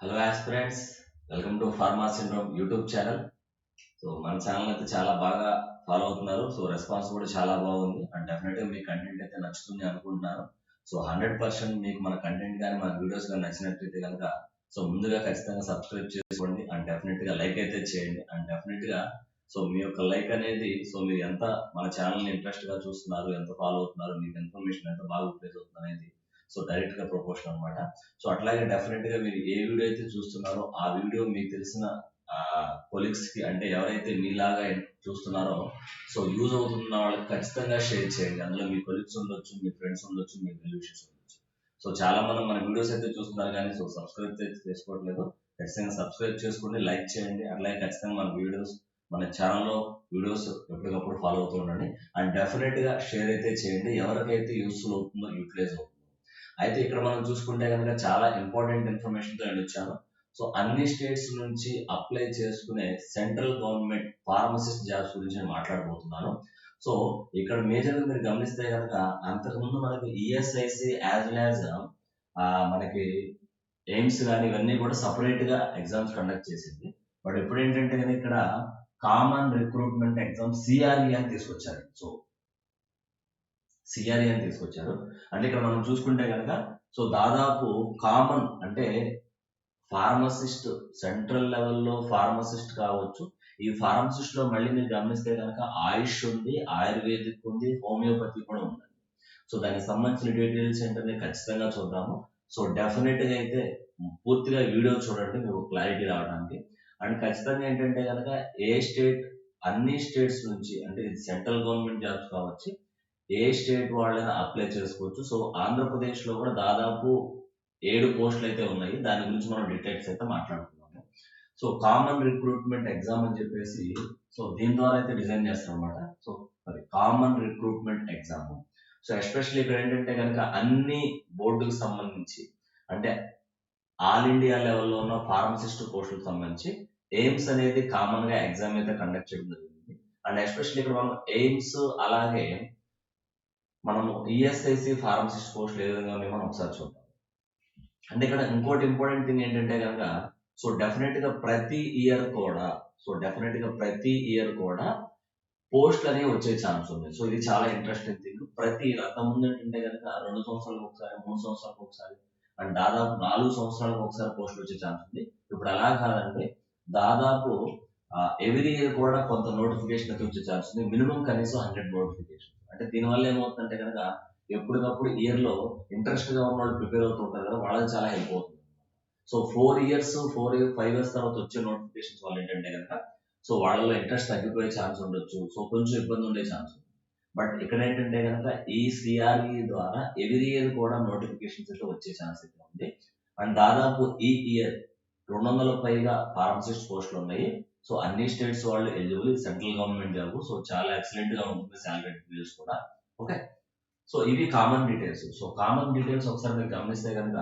Hello aspirants, welcome to pharma syndrome YouTube channel. మన channel అయితే చాలా బాగా ఫాలో అవుతున్నారు. రెస్పాన్స్ కూడా చాలా బాగుంది అండ్ డెఫినెట్గా మీ కంటెంట్ అయితే నచ్చుతుంది అనుకుంటున్నాను. 100% మీకు మన కంటెంట్ కానీ మన వీడియోస్ కానీ నచ్చినట్లయితే కనుక ముందుగా ఖచ్చితంగా సబ్స్క్రైబ్ చేసుకోండి అండ్ డెఫినెట్గా లైక్ అయితే చేయండి. అండ్ డెఫినెట్గా మీ యొక్క లైక్ అనేది మీరు ఎంత మన ఛానల్ని ఇంట్రెస్ట్గా చూస్తున్నారు, ఎంత ఫాలో అవుతున్నారు, మీకు ఇన్ఫర్మేషన్ ఎంత బాగా ఉపయోగ అవుతుంది అనేది డైరెక్ట్గా ప్రపోర్షన్ అనమాట. అట్లాగే డెఫినెట్ గా మీరు ఏ వీడియో అయితే చూస్తున్నారో ఆ వీడియో మీకు తెలిసిన కొలీగ్స్ కి, అంటే ఎవరైతే మీలాగా చూస్తున్నారో యూజ్ అవుతున్న వాళ్ళకి ఖచ్చితంగా షేర్ చేయండి. అందులో మీ కొలీగ్స్ ఉండొచ్చు, మీ ఫ్రెండ్స్ ఉండొచ్చు, మీ రిలేషన్స్ ఉండొచ్చు. చాలా మంది మన వీడియోస్ అయితే చూస్తున్నారు కానీ సబ్స్క్రైబ్ అయితే చేసుకోవట్లేదు. ఖచ్చితంగా సబ్స్క్రైబ్ చేసుకోండి, లైక్ చేయండి. అట్లాగే ఖచ్చితంగా మన వీడియోస్ మన ఛానల్లో వీడియోస్ ఎప్పటికప్పుడు ఫాలో అవుతూ ఉండండి. అండ్ డెఫినెట్ గా షేర్ అయితే చేయండి ఎవరికైతే యూస్ఫుల్ అవుతుందో, యూటిలైజ్ అవుతుందో. అయితే ఇక్కడ మనం చూసుకుంటే కనుక చాలా ఇంపార్టెంట్ ఇన్ఫర్మేషన్ తో నేను వచ్చాను. అన్ని స్టేట్స్ నుంచి అప్లై చేసుకునే సెంట్రల్ గవర్నమెంట్ ఫార్మసిస్ట్ జాబ్స్ గురించి నేను మాట్లాడబోతున్నాను. ఇక్కడ మేజర్ గా మీరు గమనిస్తే కనుక అంతకుముందు మనకి ఈఎస్ఐసి యాజ్ వెల్ యాజ్ మనకి ఎయిమ్స్ కానీ ఇవన్నీ కూడా సపరేట్ గా ఎగ్జామ్స్ కండక్ట్ చేసింది. బట్ ఇప్పుడు ఏంటంటే కనుక ఇక్కడ కామన్ రిక్రూట్మెంట్ ఎగ్జామ్ సిఆర్ఈ అని తీసుకొచ్చారు. సిఆర్ఈ అని తీసుకొచ్చారు. అంటే ఇక్కడ మనం చూసుకుంటే కనుక దాదాపు కామన్ అంటే ఫార్మసిస్ట్ సెంట్రల్ లెవెల్లో ఫార్మసిస్ట్ కావచ్చు. ఈ ఫార్మసిస్ట్ లో మళ్ళీ మీరు గమనిస్తే కనుక ఆయుష్ ఉంది, ఆయుర్వేదిక్ ఉంది, హోమియోపతి కూడా ఉంది. దానికి సంబంధించిన డీటెయిల్స్ ఏంటనే ఖచ్చితంగా చూద్దాము. డెఫినెట్ గా అయితే పూర్తిగా వీడియో చూడండి మీకు క్లారిటీ రావడానికి. అండ్ ఖచ్చితంగా ఏంటంటే కనుక ఏ స్టేట్, అన్ని స్టేట్స్ నుంచి, అంటే ఇది సెంట్రల్ గవర్నమెంట్ జాబ్స్ కావచ్చు, ఏ స్టేట్ వాళ్ళైనా అప్లై చేసుకోవచ్చు. ఆంధ్రప్రదేశ్ లో కూడా దాదాపు 7 పోస్టులు అయితే ఉన్నాయి. దాని గురించి మనం డీటెయిల్స్ అయితే మాట్లాడుతున్నాము. కామన్ రిక్రూట్మెంట్ ఎగ్జామ్ అని చెప్పేసి దీని ద్వారా అయితే డిజైన్ చేస్తాం అనమాట. అది కామన్ రిక్రూట్మెంట్ ఎగ్జామ్. ఎస్పెషల్లీ ఇక్కడ ఏంటంటే కనుక అన్ని బోర్డుకు సంబంధించి, అంటే ఆల్ ఇండియా లెవెల్లో ఉన్న ఫార్మసిస్ట్ పోస్టులకు సంబంధించి ఎయిమ్స్ అనేది కామన్ గా ఎగ్జామ్ అయితే కండక్ట్ చేయడం జరిగింది. అండ్ ఎస్పెషల్లీ ఇక్కడ మనం ఎయిమ్స్ అలాగే మనము ఈఎస్ఐసి ఫార్మసిస్ట్ పోస్టులు ఏ విధంగా ఉన్నాయో మనం ఒకసారి చూద్దాం. అంటే ఇక్కడ ఇంకోటి ఇంపార్టెంట్ థింగ్ ఏంటంటే కనుక డెఫినెట్ గా ప్రతి ఇయర్ కూడా పోస్టులు అనేవి వచ్చే ఛాన్స్ ఉంది. ఇది చాలా ఇంట్రెస్టింగ్ థింగ్. ప్రతి అంతకుముందు ఏంటంటే కనుక 2 సంవత్సరాలకు ఒకసారి, 3 సంవత్సరాలకు ఒకసారి అండ్ దాదాపు 4 సంవత్సరాలకు ఒకసారి పోస్టులు వచ్చే ఛాన్స్ ఉంది. ఇప్పుడు అలా కాదంటే దాదాపు ఎవ్రీ ఇయర్ కూడా కొంత నోటిఫికేషన్ అయితే వచ్చే ఛాన్స్ ఉంది. మినిమం కనీసం 100 నోటిఫికేషన్. అంటే దీనివల్ల ఏమవుతుందంటే కనుక ఎప్పటికప్పుడు ఇయర్ లో ఇంట్రెస్ట్ గా ఉన్న వాళ్ళు ప్రిపేర్ అవుతుంటారు కదా, వాళ్ళకి చాలా హెల్ప్ అవుతుంది. 5 ఇయర్స్ తర్వాత వచ్చే నోటిఫికేషన్స్ వాళ్ళు ఏంటంటే కనుక వాళ్ళలో ఇంట్రెస్ట్ తగ్గిపోయే ఛాన్స్ ఉండొచ్చు. కొంచెం ఇబ్బంది ఉండే ఛాన్స్ ఉంది. బట్ ఇక్కడ ఏంటంటే కనుక ఈ సిఆర్ఈ ద్వారా ఎవ్రీ ఇయర్ కూడా నోటిఫికేషన్స్ అయితే వచ్చే ఛాన్స్ అయితే ఉంది. అండ్ దాదాపు ఈ ఇయర్ 200 పైగా ఫార్మసిస్ట్ పోస్టులు ఉన్నాయి. అన్ని స్టేట్స్ వాళ్ళు ఎలిజిబుల్. Central government job. చాలా ఎక్సలెంట్ గా ఉంటుంది శాలరీ డీటెయిల్స్ కూడా. ఓకే, ఇవి కామన్ డీటెయిల్స్. కామన్ డీటెయిల్స్ ఒకసారి మీరు గమనిస్తే కనుక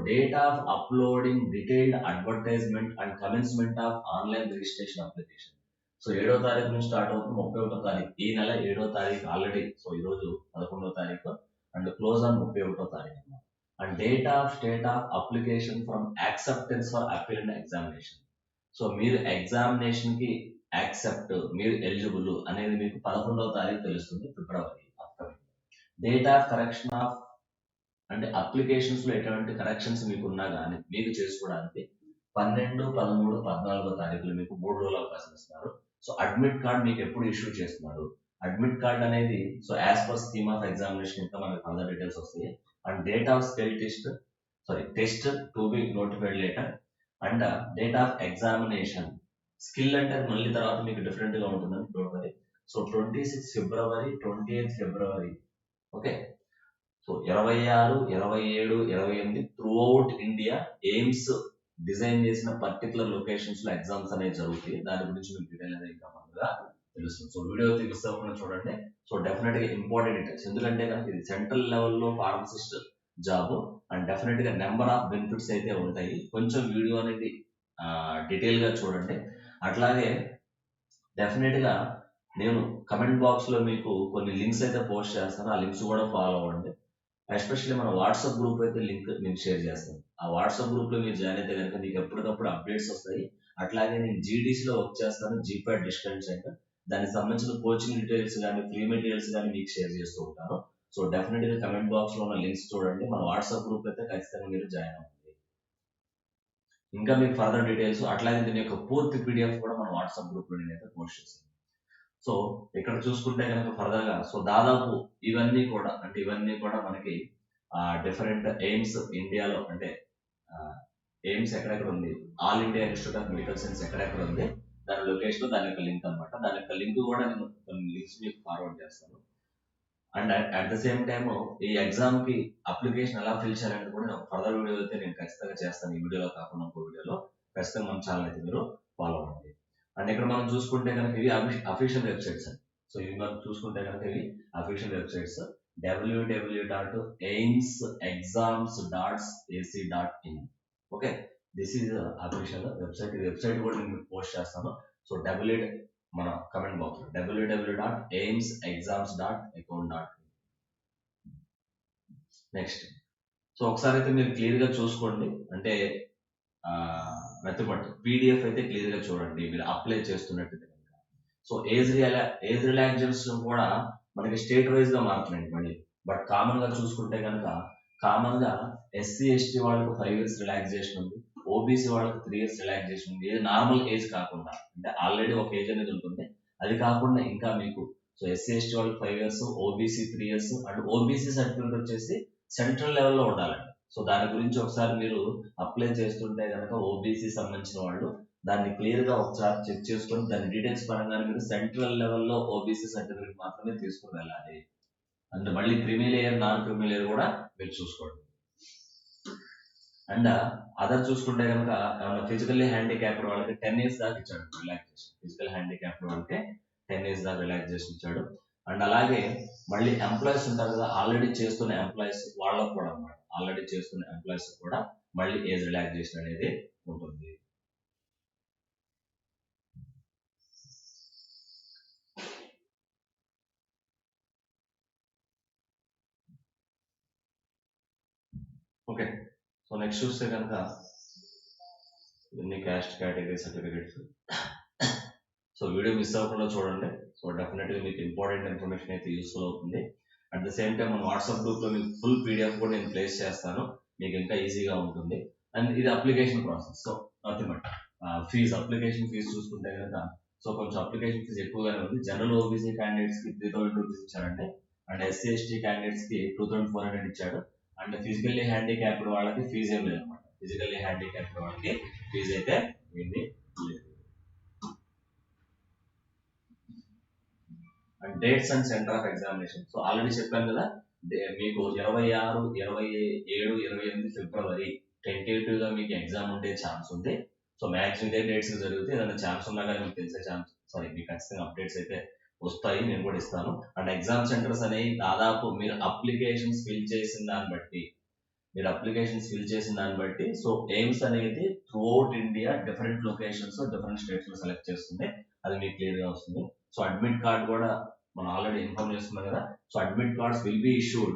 date of uploading detailed advertisement and commencement of online registration application. 7వ తారీఖు నుంచి స్టార్ట్ అవుతుంది 31వ తారీఖు. ఈ నెల 7వ తారీఖు ఆల్రెడీ. ఈ రోజు 11వ తారీఖు అండ్ క్లోజ్ ఆన్ 31వ తారీఖు. And date of state of application from acceptance for apparent examination. మీరు ఎగ్జామినేషన్ కి యాక్సెప్ట్, మీరు ఎలిజిబుల్ అనేది మీకు 11వ తారీఖు తెలుస్తుంది, February upcoming. Date of correction of, అంటే అప్లికేషన్స్ లో ఎటువంటి కరెక్షన్స్ మీకు ఉన్నా కానీ మీకు చేసుకోవడానికి 12, 13, 14వ తారీఖులు మీకు 3 రోజులు అవకాశం ఇస్తున్నారు. అడ్మిట్ కార్డ్ మీకు ఎప్పుడు ఇష్యూ చేస్తున్నారు? అడ్మిట్ కార్డ్ అనేది as per scheme of examination ఇంకా మనకి ఫర్దర్ డీటెయిల్స్ వస్తాయి. And date of skill test to be notified later and date of examination. Skill అంటే మళ్ళీ తర్వాత మీకు డిఫరెంట్ గా ఉంటుందని don't worry. 26 February, 28 February. Okay, 26, 27, 28 through out India AIIMS design చేసిన పర్టికులర్ లొకేషన్స్ లో ఎగ్జామ్స్ అనేవి జరుగుతాయి. దాని గురించి మీకు డీటెయిల్ అనేది ఇంకా మనగా తెలుస్తుంది. వీడియో అయితే మిస్ అవ్వకుండా చూడండి. డెఫినెట్ గా ఇంపార్టెంట్ డీటెయిల్స్. ఎందుకంటే కనుక ఇది సెంట్రల్ లెవెల్లో ఫార్మసిస్ట్ జాబ్ అండ్ డెఫినెట్ గా నెంబర్ ఆఫ్ బెనిఫిట్స్ అయితే ఉంటాయి. కొంచెం వీడియో అనేది డీటెయిల్ గా చూడండి. అట్లాగే డెఫినెట్ గా నేను కమెంట్ బాక్స్ లో మీకు కొన్ని లింక్స్ అయితే పోస్ట్ చేస్తాను. ఆ లింక్స్ కూడా ఫాలో అవ్వండి. ఎస్పెషల్లీ మన వాట్సాప్ గ్రూప్ అయితే లింక్ నేను షేర్ చేస్తాను. ఆ వాట్సాప్ గ్రూప్ లో మీరు జాయిన్ అయితే కనుక మీకు ఎప్పటికప్పుడు అప్డేట్స్ వస్తాయి. అట్లాగే నేను జీడీసీ లో వర్క్ చేస్తాను, జీపాడ్ డిస్టెన్స్ సెంటర్. దానికి సంబంధించిన కోచింగ్ డీటెయిల్స్ కానీ ఫ్రీ మెటీరియల్స్ కానీ మీకు షేర్ చేస్తూ ఉంటాను. సో డెఫినెట్ గా కమెంట్ బాక్స్ లో ఉన్న లింక్స్ చూడండి. మన వాట్సాప్ గ్రూప్ అయితే ఖచ్చితంగా మీరు జాయిన్ అవ్వండి. ఇంకా మీకు ఫర్దర్ డీటెయిల్స్ అట్లాగే దీని యొక్క పూర్తి పీడిఎఫ్ కూడా మన వాట్సాప్ గ్రూప్ లో నేనైతే పోస్ట్ చేస్తాను. సో ఇక్కడ చూసుకుంటే కనుక ఫర్దర్ గా సో దాదాపు ఇవన్నీ కూడా మనకి డిఫరెంట్ ఎయిమ్స్ ఇండియాలో అంటే ఎయిమ్స్ ఎక్కడెక్కడ ఉంది, all India institute of medical science ఎక్కడెక్కడ ఉంది, దాని లొకేషన్ దాని యొక్క లింక్ అనమాట. దాని యొక్క లింక్ కూడా నేను కొన్ని లింక్స్ మీకు ఫార్వర్డ్ చేస్తాను. And at the same time ఈ ఎగ్జామ్ కి అప్లికేషన్ ఎలా ఫిల్ చేయాలని కూడా నేను ఫర్దర్ వీడియో అయితే నేను ఖచ్చితంగా చేస్తాను. ఈ వీడియోలో కాకుండా ఇంకో వీడియోలో ఖచ్చితంగా మన ఛానల్ అయితే మీరు ఫాలో అవ్వండి. అండ్ ఇక్కడ మనం చూసుకుంటే కనుక ఇవి అఫీషియల్ వెబ్సైట్స్ అండి. సో ఇవి మనం చూసుకుంటే కనుక ఇవి official websites www.aimsexams.ac.in. Okay, this is official website. ఈ వెబ్సైట్ కూడా నేను మీకు పోస్ట్ చేస్తాను. సో మన comment box www.aimsexams.account.in. Next so ఒకసారి అయితే మీరు క్లియర్ గా చూసుకోండి. అంటే మెత్తపట్టు పీడిఎఫ్ అయితే క్లియర్ గా చూడండి మీరు అప్లై చేస్తున్నట్టు. సో ఏజ్ రిలాక్సేషన్ కూడా మనకి స్టేట్ వైజ్ గా మారుతున్నాయి మళ్ళీ. బట్ కామన్ గా చూసుకుంటే కనుక కామన్ గా ఎస్సీ ఎస్టీ వాళ్ళకి 5 years రిలాక్సేషన్ ఉంది, ఓబీసీ వాళ్ళకి 3 years రిలాక్సేషన్ ఉంది. ఇది నార్మల్ ఏజ్ కాకుండా, అంటే ఆల్రెడీ ఒక ఏజ్ అనేది ఉంటుంది, అది కాకుండా ఇంకా మీకు సో ఎస్సీ ఎస్టీ వాళ్ళకి 5 years, OBC 3 years, and OBC certificate వచ్చేసి సెంట్రల్ లెవెల్లో ఉండాలండి. సో దాని గురించి ఒకసారి మీరు అప్లై చేస్తుంటే కనుక ఓబీసీ సంబంధించిన వాళ్ళు దాన్ని క్లియర్ గా ఒకసారి చెక్ చేసుకొని దాని డీటెయిల్స్ పరంగా మీరు సెంట్రల్ లెవెల్లో ఓబీసీ సర్టిఫికేట్ మాత్రమే తీసుకుని వెళ్ళాలి. అండ్ మళ్ళీ క్రిమి లేయర్ నాన్ క్రిమి లేయర్ కూడా మీరు చూసుకోండి. అండ్ అదర్ చూసుకుంటే కనుక ఫిజికల్లీ హ్యాండిక్యాప్డ్ వాళ్ళకి 10 years దాకా ఇచ్చాడు రిలాక్సేషన్. ఫిజికల్ హ్యాండిక్యాప్డ్ వాళ్ళకి 10 years దాకా రిలాక్సేషన్ ఇచ్చాడు. అండ్ అలాగే మళ్ళీ ఎంప్లాయీస్ ఉంటారు కదా, ఆల్రెడీ చేస్తున్న ఎంప్లాయీస్ వాళ్ళకు కూడా అన్నమాట, ఆల్రెడీ చేస్తున్న ఎంప్లాయీస్ కూడా మళ్ళీ ఏజ్ రిలాక్సేషన్ అనేది ఉంటుంది. ఓకే, సో నెక్స్ట్ చూస్తే కనుక ఇన్ని caste category certificates. So video miss అవ్వకుండా చూడండి. సో డెఫినెట్గా మీకు ఇంపార్టెంట్ ఇన్ఫర్మేషన్ అయితే యూస్ఫుల్ అవుతుంది. అట్ ద సేమ్ టైం మన వాట్సాప్ గ్రూప్ లో మీకు ఫుల్ పీడిఎఫ్ కూడా నేను ప్లేస్ చేస్తాను, మీకు ఇంకా ఈజీగా ఉంటుంది. అండ్ ఇది application process. So nothing but application fee చూసుకుంటే కనుక సో కొంచెం అప్లికేషన్ ఫీజు ఎక్కువగానే ఉంది. జనరల్ ఓబీసీ క్యాండిడేట్స్ కి 3000 రూపీస్ ఇచ్చారంటే, అండ్ ఎస్సీ ఎస్టీ క్యాండిడేట్స్ కి 2400 ఇచ్చాడు. అండ్ ఫిజికల్లీ హ్యాండిక్యాప్డ్ వాళ్ళకి ఫీజు ఏం లేదన్నమాట. ఫిజికల్లీ హ్యాండిక్యాప్డ్ వాళ్ళకి ఫీజు అయితే ఏమీ లేదు. And dates and centre of examination. So already చెప్పాను కదా, మీకు 26, 27, 28 ఫిబ్రవరి టెంటేటివ్ గా మీకు ఎగ్జామ్ ఉండే ఛాన్స్ ఉంది. సో మ్యాక్సిమం ఇదే డేట్స్ జరిగితే ఏదైనా ఛాన్స్ ఉన్నా కానీ మీకు తెలిసే ఛాన్స్, మీకు ఖచ్చితంగా అప్డేట్స్ అయితే వస్తాయి, నేను కూడా ఇస్తాను. అండ్ ఎగ్జామ్ సెంటర్స్ అనేవి దాదాపు మీరు అప్లికేషన్స్ ఫిల్ చేసిన దాన్ని బట్టి సో ఎయిమ్స్ అనేది throughout India different locations different states లో సెలెక్ట్ చేస్తుంది. అది మీకు క్లియర్ గా వస్తుంది. సో అడ్మిట్ కార్డ్ కూడా మనం ఆల్రెడీ ఇన్ఫార్మ్ చేస్తున్నాం కదా. So admit cards will be issued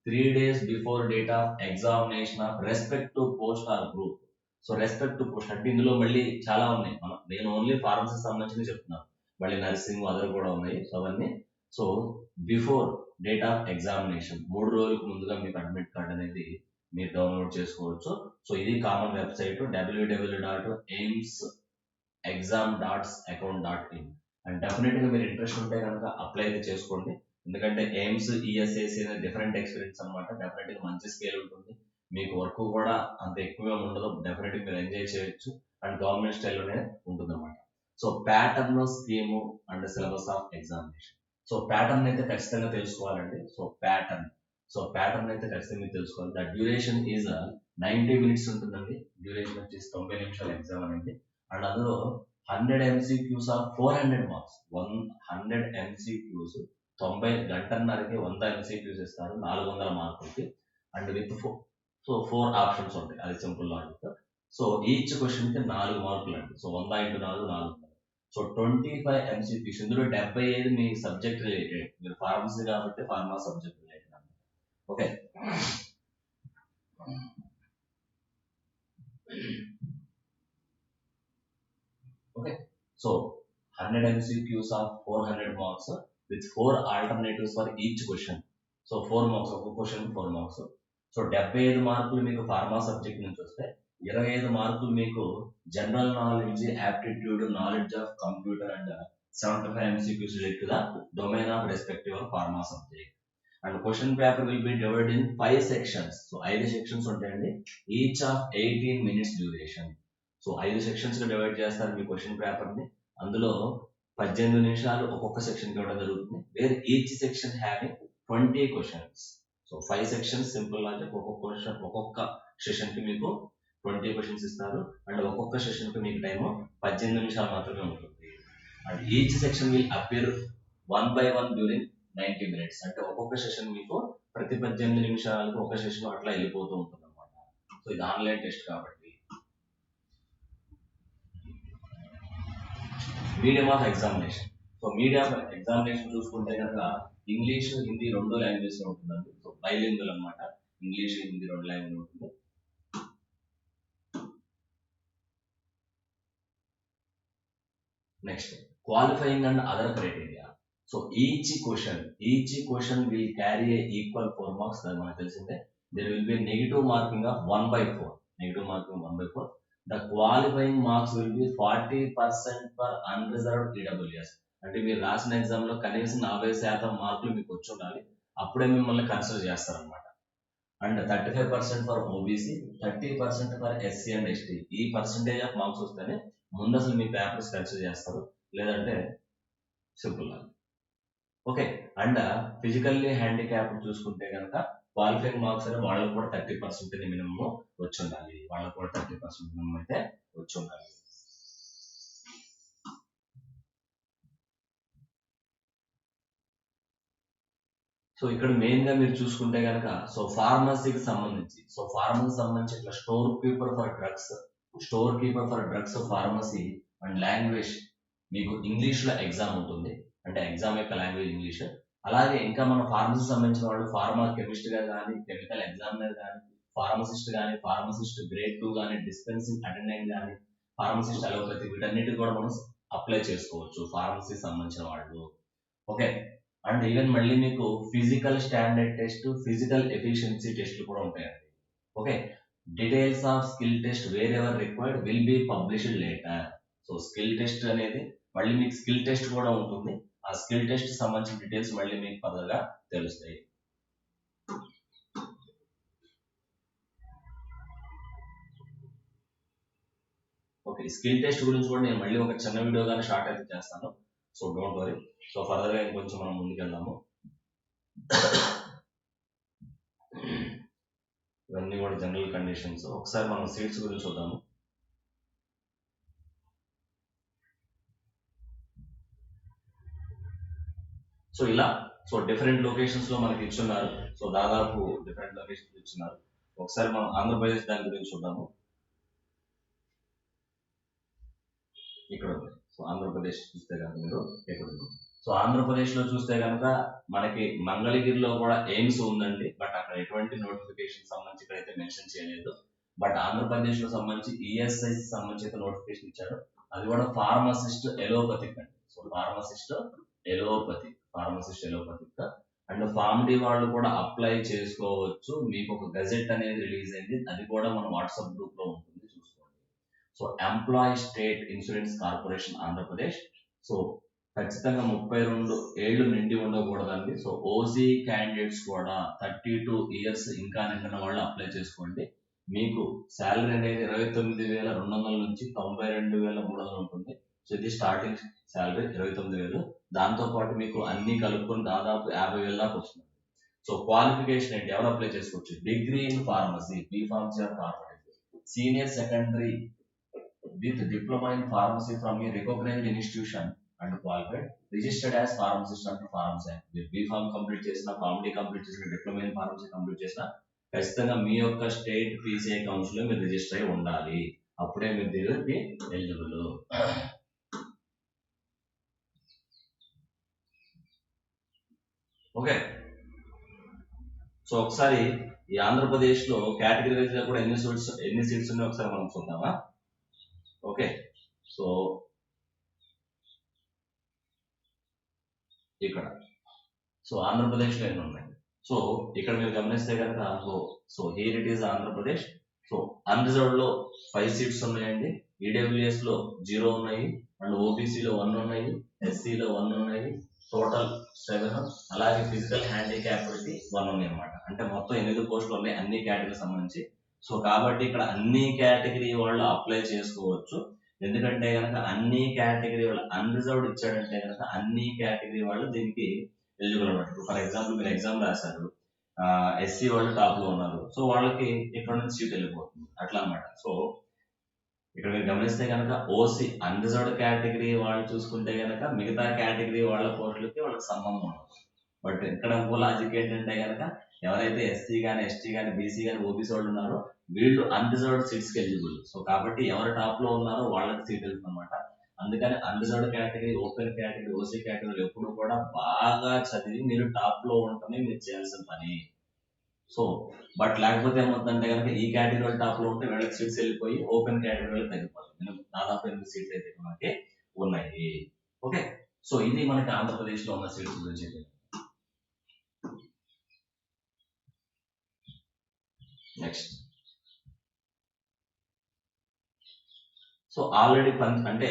3 days before date of examination of respect to post or group. So respect to post అంటే ఇందులో మళ్ళీ చాలా ఉన్నాయి. నేను ఓన్లీ ఫార్మసీ సంబంధించి చెప్తున్నాను, మళ్ళీ నర్సింగ్ అదర్ కూడా ఉన్నాయి. సో అవన్నీ so before date of examination 3 రోజులకు ముందుగా మీకు అడ్మిట్ కార్డ్ అనేది మీరు డౌన్లోడ్ చేసుకోవచ్చు. సో ఇది common website www.aimsexam.account.in. And definite గా మీరు ఇంట్రెస్ట్ ఉంటే కనుక అప్లై అయితే చేసుకోండి. ఎందుకంటే ఎయిమ్స్ ఈఎస్ఐసి అనేది డిఫరెంట్ ఎక్స్పీరియన్స్ అనమాట. డెఫినెట్ గా మంచి స్కేల్ ఉంటుంది, మీకు వర్క్ కూడా అంత ఎక్కువగా ఉండదు. డెఫినెట్ గా మీరు ఎంజాయ్ చేయొచ్చు అండ్ గవర్నమెంట్ స్టైల్లోనే ఉంటుంది అనమాట. So pattern, scheme and syllabus of examination. So pattern అయితే ఖచ్చితంగా తెలుసుకోవాలండి. సో ప్యాటర్న్ అయితే ఖచ్చితంగా తెలుసుకోవాలి. ద డ్యూరేషన్ ఈజ్ 90 minutes ఉంటుందండి. డ్యూరేషన్ వచ్చేసి 90 నిమిషాలు ఎగ్జామ్ అనేది. అండ్ అందులో 100 MCQs of 400 marks. 100 MCQs 90 గంటన్నరకి 100 MCQs ఇస్తారు 400 మార్కులకి. అండ్ విత్ 4 ఆప్షన్స్ ఉంటాయి, అది simple logic. So each question కి 4 మార్కులు అండి. సో 100 × 4 400. So 25 MCQs. ఇందులో 75 మీ సబ్జెక్ట్ రిలేటెడ్. మీరు ఫార్మసీ కాబట్టి pharma subject related. Okay. Okay, so 100 MCQs of 400 marks with 4 alternatives for each question. So 4 marks, ఒక క్వశ్చన్ 4 మార్క్స్. సో 75 మార్కులు మీకు ఫార్మా సబ్జెక్ట్ నుంచి వస్తే 25 మార్కులు మీకు general knowledge, aptitude, knowledge of computer and 75 MCQs related to the domain of respective of pharma subject. And question paper will be divided in 5 sections. So 5 sections ఉంటాయండి, each of 18 minutes duration. So 5 sections గా divide చేస్తారు మీ question paper ని. అందులో 18 నిమిషాలు ఒక్కొక్క section కి ఇవ్వడం జరుగుతుంది. Wear each section having 20 questions. So 5 sections simple logic, ఒక్కొక్క సెషన్ కి మీకు 20 క్వశ్చన్స్ ఇస్తారు. అండ్ ఒక్కొక్క సెషన్ కి మీకు టైం 18 నిమిషాలు మాత్రమే ఉంటుంది. And each section will appear 1 by 1 during 90 minutes. అంటే ఒక్కొక్క సెషన్ మీకు ప్రతి 18 నిమిషాలకు ఒక సెషన్ అట్లా వెళ్ళిపోతూ ఉంటుంది అనమాట. సో ఇది ఆన్లైన్ టెస్ట్ కాబట్టి. Medium of examination. So medium of examination చూసుకుంటే కనుక ఇంగ్లీష్, హిందీ 2 లాంగ్వేజ్ లో ఉంటుందండి. సో బైలింగువల్ అనమాట, ఇంగ్లీష్ హిందీ 2 లాంగ్వేజ్ ఉంటుంది. Next qualifying and other criteria. So each question will carry a equal 4 marks. అది మనకు తెలిసిందే. There will be negative marking of 1/4. Negative marking 1/4. The qualifying marks will be 40% for unreserved EWS. అంటే మీరు రాసిన exam లో కనీసం 40% మార్కులు మీకు వచ్చి ఉండాలి, అప్పుడే మిమ్మల్ని కన్సిడర్ చేస్తారనమాట. And 35% for OBC, 30% for SC and ST. ఈ పర్సంటేజ్ ఆఫ్ మార్క్స్ వస్తేనే ముందు అసలు మీ పేపర్స్ కన్సిడర్ చేస్తారు, లేదంటే simple. Okay. And physically handicap చూసుకుంటే కనుక క్వాలిఫైయింగ్ మార్క్స్ అని వాళ్ళకు కూడా 30% మినిమం వచ్చి ఉండాలి. వాళ్ళకు కూడా 30% మినిమం అయితే వచ్చి ఉండాలి. సో ఇక్కడ మెయిన్ గా మీరు చూసుకుంటే కనుక సో ఫార్మసీకి సంబంధించి ఇట్లా store keeper for drugs pharmacy and language మీకు ఇంగ్లీష్ లో ఎగ్జామ్ ఉంటుంది. అంటే ఎగ్జామ్ యొక్క లాంగ్వేజ్ ఇంగ్లీష్. అలాగే ఇంకా మన ఫార్మసీ సంబంధించిన వాళ్ళు ఫార్మా కెమిస్ట్ గా కానీ, కెమికల్ ఎగ్జామినర్ కానీ, ఫార్మసిస్ట్ గ్రేడ్ 2 కానీ, డిస్పెన్సింగ్ అటెండెంట్ కానీ, ఫార్మసిస్ట్ అలోపతి, వీటన్నిటి కూడా మనం అప్లై చేసుకోవచ్చు ఫార్మసీ సంబంధించిన వాళ్ళు. ఓకే. అండ్ ఈవెన్ మళ్ళీ మీకు physical standard test, physical efficiency టెస్ట్లు కూడా ఉంటాయండి. Okay. Details of skill test wear ever required will be published later. So skill test అనేది మళ్ళీ మీకు స్కిల్ టెస్ట్ కూడా ఉంటుంది. ఆ స్కిల్ టెస్ట్ సంబంధించిన డీటెయిల్స్ మళ్ళీ మీకు ఫర్దర్ గా తెలుస్తాయి. ఓకే. స్కిల్ టెస్ట్ గురించి కూడా నేను మళ్ళీ ఒక చిన్న వీడియో కానీ షార్ట్ అయితే చేస్తాను. So don't worry. So further గా ఇంకొంచెం మనం ముందుకెళ్దాము. ఇవన్నీ కూడా జనరల్ కండిషన్స్. ఒకసారి మనం సీట్స్ గురించి చూద్దాము. సో ఇలా డిఫరెంట్ లొకేషన్స్ లో మనకి ఇచ్చున్నారు. సో దాదాపు డిఫరెంట్ లొకేషన్స్ ఇచ్చున్నారు. ఒకసారి మనం ఆంధ్రప్రదేశ్ దాని గురించి చూద్దాము. ఇక్కడ ఉంది. సో ఆంధ్రప్రదేశ్ చూస్తే కనుక మీరు ఇక్కడ ఉంది. సో ఆంధ్రప్రదేశ్ లో చూస్తే కనుక మనకి మంగళగిరిలో కూడా ఎయిమ్స్ ఉందండి. బట్ అక్కడ ఎటువంటి నోటిఫికేషన్ సంబంధించి ఇక్కడైతే మెన్షన్ చేయలేదు. బట్ ఆంధ్రప్రదేశ్ లో సంబంధించి ఈఎస్ఐ సంబంధించి అయితే నోటిఫికేషన్ ఇచ్చారు. అది కూడా ఫార్మసిస్ట్ ఎలోపతిక్ అండి. So pharmacist allopathic and PharmD వాళ్ళు కూడా అప్లై చేసుకోవచ్చు. మీకు ఒక గజెట్ అనేది రిలీజ్ అయింది, అది కూడా మన వాట్సాప్ గ్రూప్ లో ఉంటుంది, చూసుకోండి. So employee state insurance corporation Andhra Pradesh. So ఖచ్చితంగా 32 ఏళ్ళు నిండి ఉండకూడదండి. సో ఓసీ క్యాండిడేట్స్ కూడా 32 years ఇంకా నిండిన వాళ్ళు అప్లై చేసుకోండి. మీకు శాలరీ అనేది 29,200 నుంచి 92,300 ఉంటుంది. సో ఇది స్టార్టింగ్ శాలరీ 29,000. దాంతో పాటు మీకు అన్ని కలుపుకొని దాదాపు 50,000 దాకా వస్తుంది. సో క్వాలిఫికేషన్ ఏంటి, ఎవరు అప్లై చేసుకోవచ్చు? Degree in pharmacy, B pharmacy or pharmacy, senior secondary with diploma in pharmacy from a recognised institution and qualified, registered as pharmacist and pharmacy. మీరు బి.ఫార్మ్ కంప్లీట్ చేసిన, ఫార్మడీ కంప్లీట్ చేసిన, డిప్లొమా ఇన్ ఫార్మసీ కంప్లీట్ చేసిన ఖచ్చితంగా మీ యొక్క state PCI council లో మీరు register అయి ఉండాలి. అప్పుడే మీరు దీనికి ఎలిజిబుల్. ఓకే. సో ఒకసారి ఈ ఆంధ్రప్రదేశ్ లో కేటగిరీ వైజ్ గా కూడా ఎన్ని సీట్స్ ఉన్నాయో ఒకసారి మనం చూద్దామా. ఓకే, సో ఇక్కడ సో ఆంధ్రప్రదేశ్ లో ఎన్ని ఉన్నాయి. సో ఇక్కడ మీరు గమనిస్తే కనుక so here it is Andhra Pradesh. So unreserved లో 5 సీట్స్ ఉన్నాయండి, ఈడబ్ల్యూఎస్ లో 0 ఉన్నాయి, అండ్ ఓబీసీ లో 1 ఉన్నాయి, ఎస్సీ లో 1 ఉన్నాయి, టోటల్ 7, అలాగే ఫిజికల్ హ్యాండిక్యాప్డ్ 1 ఉన్నాయి అనమాట. అంటే మొత్తం 8 పోస్టులు ఉన్నాయి అన్ని కేటగిరీ సంబంధించి. సో కాబట్టి ఇక్కడ అన్ని కేటగిరీ వాళ్ళు అప్లై చేసుకోవచ్చు. ఎందుకంటే కనుక అన్ని కేటగిరీ వాళ్ళు అన్రిజర్వ్డ్ ఇచ్చాడంటే కనుక అన్ని కేటగిరీ వాళ్ళు దీనికి ఎలిజిబుల్ అనమాట. ఫర్ ఎగ్జాంపుల్ మీరు ఎగ్జామ్ రాశారు, ఎస్సీ వాళ్ళు టాప్ లో ఉన్నారు, సో వాళ్ళకి ఇక్కడ నుంచి సీట్ వెళ్ళిపోతుంది అట్లా అనమాట. సో ఇక్కడ మీరు గమనిస్తే కనుక ఓసీ అన్రిజర్వ్డ్ కేటగిరీ వాళ్ళు చూసుకుంటే కనుక మిగతా కేటగిరీ వాళ్ళ పోస్టులకి వాళ్ళకి సంబంధం ఉండదు. బట్ ఇక్కడ ఇంకో లాజిక్ ఏంటంటే కనుక ఎవరైతే ఎస్సీ కానీ ఎస్టీ కానీ బీసీ కానీ ఓబీసీ వాళ్ళు ఉన్నారో వీళ్ళు అన్రిజర్వ్డ్ సీట్స్ కి ఎలిజిబుల్. సో కాబట్టి ఎవరు టాప్ లో ఉన్నారో వాళ్ళకి సీట్ వెళ్తుంది అనమాట. అందుకని unreserved category, open category, OC category ఎప్పుడు కూడా బాగా చదివి మీరు టాప్ లో ఉండటమే మీరు చేయాల్సిన పని. సో బట్ లేకపోతే ఏమవుతుందంటే కనుక ఈ కేటగిరీ వాళ్ళు టాప్ లో ఉంటే వీళ్ళకి సీట్స్ వెళ్ళిపోయి ఓపెన్ కేటగిరీ వాళ్ళకి తగ్గిపోతుంది. దాదాపు 8 సీట్లు అయితే మనకి ఉన్నాయి. ఓకే, సో ఇది మనకి ఆంధ్రప్రదేశ్ లో ఉన్న సీట్స్ గురించి. నెక్స్ట్, సో ఆల్రెడీ అంటే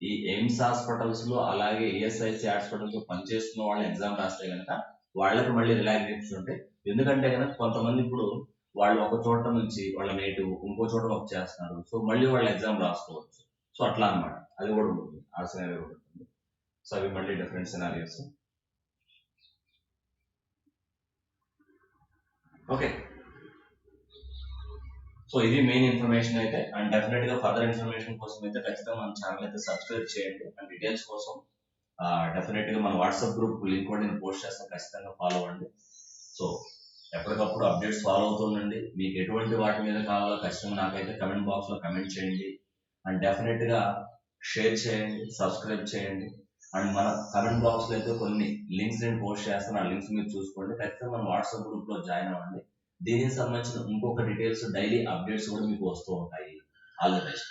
ఈ ఎయిమ్స్ హాస్పిటల్స్ లో అలాగే ఈఎస్ఐసి హాస్పిటల్స్ లో పనిచేస్తున్న వాళ్ళు ఎగ్జామ్ రాస్తే కనుక వాళ్ళకి మళ్ళీ రిలాక్సేషన్ ఉంటాయి. ఎందుకంటే కనుక కొంతమంది ఇప్పుడు వాళ్ళు ఒక చోట నుంచి వాళ్ళ నేటివ్ ఇంకో చోట వర్క్ చేస్తున్నారు, సో మళ్ళీ వాళ్ళు ఎగ్జామ్ రాసుకోవచ్చు. సో అట్లా అనమాట, అది కూడా ఉంటుంది, ఆ సినారియో కూడా ఉంటుంది. సో అవి మళ్ళీ డిఫరెంట్ సినారియోస్. ఓకే, సో ఇది మెయిన్ ఇన్ఫర్మేషన్ అయితే. అండ్ డెఫినెట్ గా ఫర్దర్ ఇన్ఫర్మేషన్ కోసం అయితే ఖచ్చితంగా మన ఛానల్ అయితే సబ్స్క్రైబ్ చేయండి. అండ్ డీటెయిల్స్ కోసం డెఫినెట్ గా మన వాట్సాప్ గ్రూప్ లింక్ కూడా నేను పోస్ట్ చేస్తాను, ఖచ్చితంగా ఫాలో అవ్వండి. సో ఎప్పటికప్పుడు అప్డేట్స్ ఫాలో అవుతుండండి. మీకు ఎటువంటి వాటి మీద కావాలో ఖచ్చితంగా నాకైతే కమెంట్ బాక్స్ లో కమెంట్ చేయండి. అండ్ డెఫినెట్ గా షేర్ చేయండి, సబ్స్క్రైబ్ చేయండి. అండ్ మన కమెంట్ బాక్స్ లో అయితే కొన్ని లింక్స్ నేను పోస్ట్ చేస్తాను, ఆ లింక్స్ మీరు చూసుకోండి. ఖచ్చితంగా మన వాట్సాప్ గ్రూప్ లో జాయిన్ అవ్వండి. దీనికి సంబంధించిన ఇంకొక డీటెయిల్స్, డైలీ అప్డేట్స్ కూడా మీకు వస్తూ ఉంటాయి. All the best.